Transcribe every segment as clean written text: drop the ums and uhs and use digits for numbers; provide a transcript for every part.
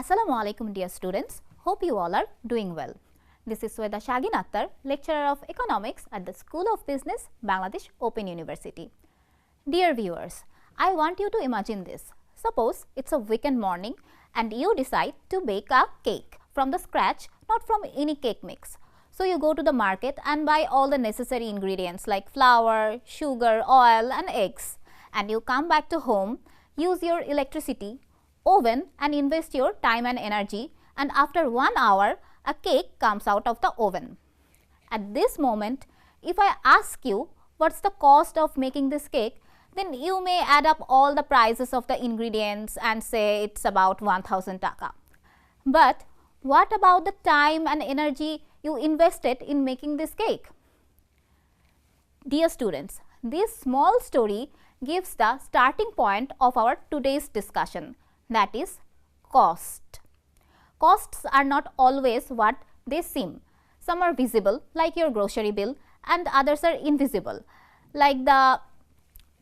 Assalamu alaikum dear students, hope you all are doing well. This is Syeda Shagin Akhter, lecturer of economics at the School of Business, Bangladesh Open University. Dear viewers, I want you to imagine this. Suppose it's a weekend morning and you decide to bake a cake from the scratch, not from any cake mix. So you go to the market and buy all the necessary ingredients like flour, sugar, oil and eggs, and you come back to home, use your electricity, oven and invest your time and energy, and after 1 hour a cake comes out of the oven. At this moment, if I ask you what's the cost of making this cake, then you may add up all the prices of the ingredients and say it's about 1000 taka. But what about the time and energy you invested in making this cake? Dear students, this small story gives the starting point of our today's discussion, that is cost. Costs are not always what they seem. Some are visible like your grocery bill and others are invisible like the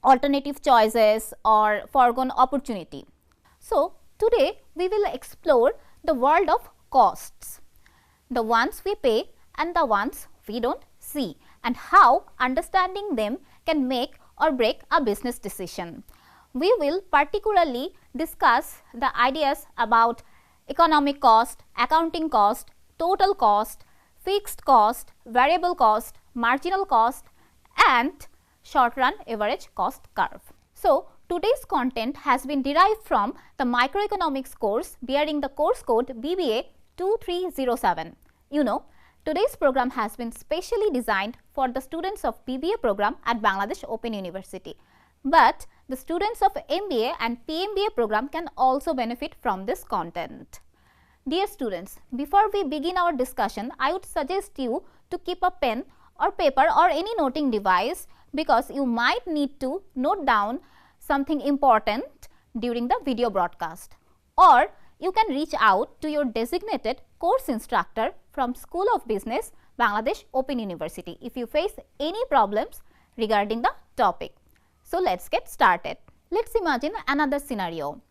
alternative choices or foregone opportunity. So today we will explore the world of costs, the ones we pay and the ones we don't see, and how understanding them can make or break a business decision. We will particularly discuss the ideas about economic cost, accounting cost, total cost, fixed cost, variable cost, marginal cost and short run average cost curve. So today's content has been derived from the Microeconomics course bearing the course code BBA 2307. You know, today's program has been specially designed for the students of BBA program at Bangladesh Open University. But the students of MBA and PMBA program can also benefit from this content. Dear students, before we begin our discussion, I would suggest you to keep a pen or paper or any noting device because you might need to note down something important during the video broadcast. Or you can reach out to your designated course instructor from School of Business, Bangladesh Open University if you face any problems regarding the topic. So let's get started. Let's imagine another scenario.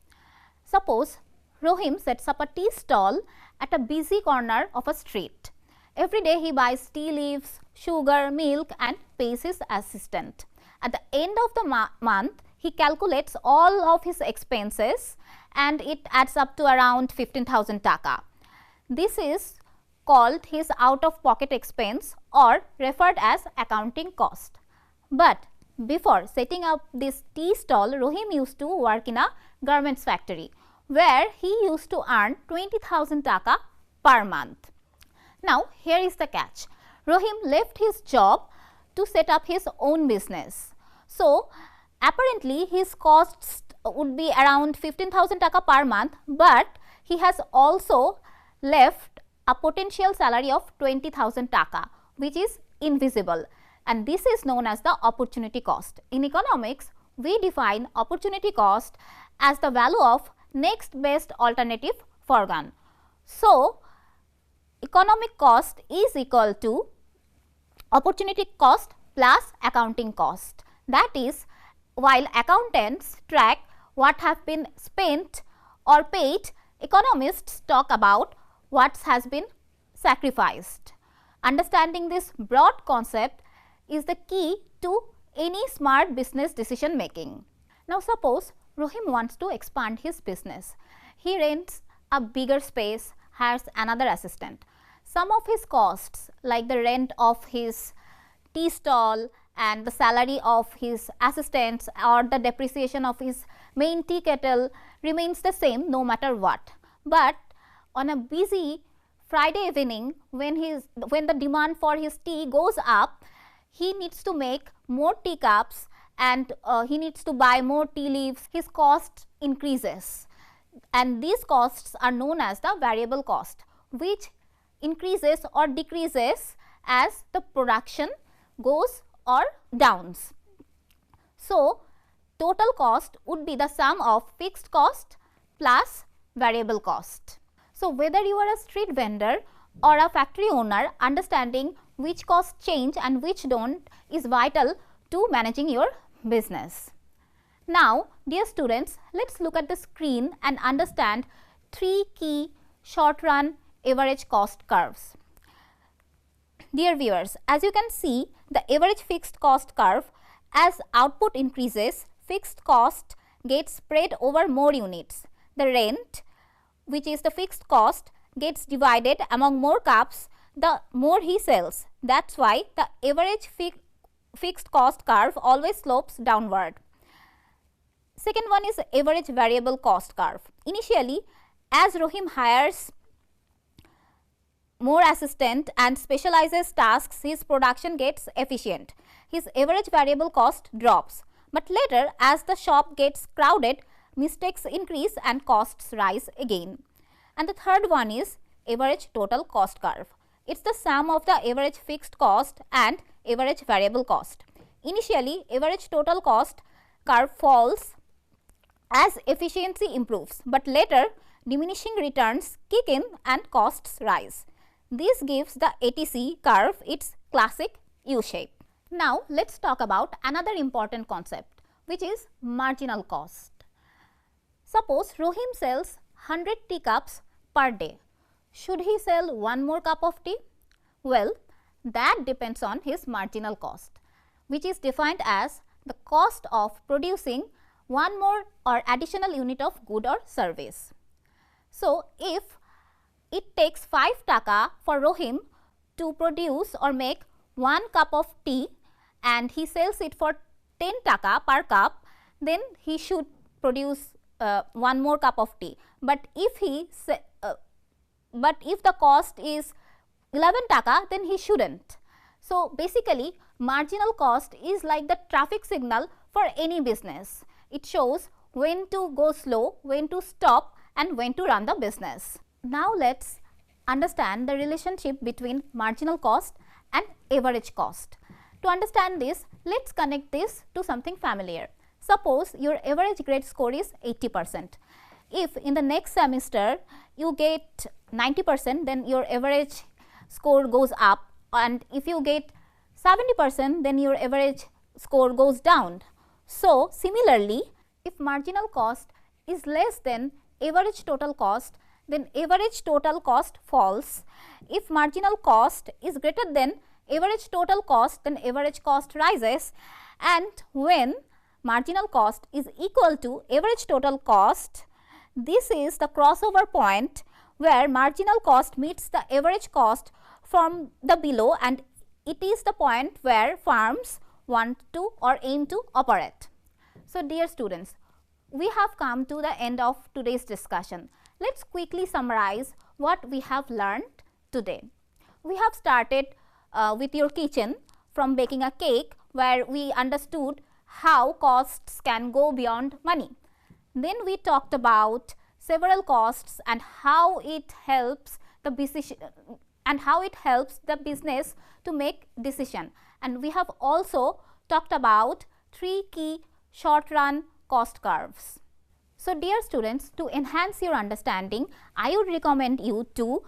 Suppose Rohim sets up a tea stall at a busy corner of a street. Every day he buys tea leaves, sugar, milk and pays his assistant. At the end of the month, he calculates all of his expenses and it adds up to around 15,000 taka. This is called his out-of-pocket expense or referred as accounting cost. But before setting up this tea stall, Rohim used to work in a garments factory where he used to earn 20,000 taka per month. Now here is the catch. Rohim left his job to set up his own business. So apparently his costs would be around 15,000 taka per month, but he has also left a potential salary of 20,000 taka, which is invisible, and this is known as the opportunity cost. In economics, we define opportunity cost as the value of next best alternative foregone. So economic cost is equal to opportunity cost plus accounting cost. That is, while accountants track what have been spent or paid, economists talk about what has been sacrificed. Understanding this broad concept is the key to any smart business decision making. Now suppose Rohim wants to expand his business. He rents a bigger space, hires another assistant. Some of his costs like the rent of his tea stall and the salary of his assistants or the depreciation of his main tea kettle remains the same no matter what. But on a busy Friday evening, when the demand for his tea goes up, he needs to make more teacups and he needs to buy more tea leaves. His cost increases, and these costs are known as the variable cost, which increases or decreases as the production goes or downs. So total cost would be the sum of fixed cost plus variable cost. So whether you are a street vendor or a factory owner, understanding which costs change and which don't is vital to managing your business. Now, dear students, let's look at the screen and understand three key short-run average cost curves. Dear viewers, as you can see, the average fixed cost curve, as output increases, fixed cost gets spread over more units. The rent, which is the fixed cost, gets divided among more cups the more he sells. That's why the average fixed cost curve always slopes downward. Second one is average variable cost curve. Initially, as Rohim hires more assistant and specializes tasks, his production gets efficient. His average variable cost drops. But later, as the shop gets crowded, mistakes increase and costs rise again. And the third one is average total cost curve. It's the sum of the average fixed cost and average variable cost. Initially, average total cost curve falls as efficiency improves, but later diminishing returns kick in and costs rise. This gives the ATC curve its classic U-shape. Now, let's talk about another important concept, which is marginal cost. Suppose Rohim sells 100 teacups per day. Should he sell one more cup of tea? Well, that depends on his marginal cost, which is defined as the cost of producing one more or additional unit of good or service. So, if it takes 5 taka for Rohim to produce or make 1 cup of tea and he sells it for 10 taka per cup, then he should produce one more cup of tea. But if the cost is 11 taka, then he shouldn't. So, basically marginal cost is like the traffic signal for any business. It shows when to go slow, when to stop and when to run the business. Now, let's understand the relationship between marginal cost and average cost. To understand this, let's connect this to something familiar. Suppose your average grade score is 80%. If in the next semester you get 90%, then your average score goes up, and if you get 70%, then your average score goes down. So, similarly, if marginal cost is less than average total cost, then average total cost falls. If marginal cost is greater than average total cost, then average cost rises, and when marginal cost is equal to average total cost, this is the crossover point where marginal cost meets the average cost from the below, and it is the point where firms want to or aim to operate. So, dear students, we have come to the end of today's discussion. Let's quickly summarize what we have learned today. We have started with your kitchen from baking a cake, where we understood how costs can go beyond money. Then we talked about several costs and how it helps the business to make decision. And we have also talked about 3 key short-run cost curves. So, dear students, to enhance your understanding, I would recommend you to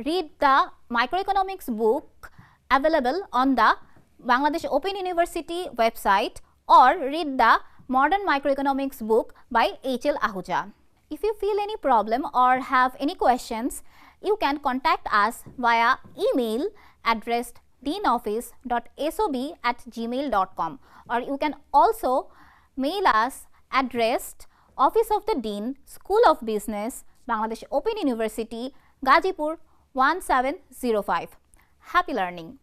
read the Microeconomics book available on the Bangladesh Open University website, or read the Modern Microeconomics book by H.L. Ahuja. If you feel any problem or have any questions, you can contact us via email addressed deanoffice.sob@gmail.com, or you can also mail us addressed Office of the Dean, School of Business, Bangladesh Open University, Gazipur 1705. Happy learning!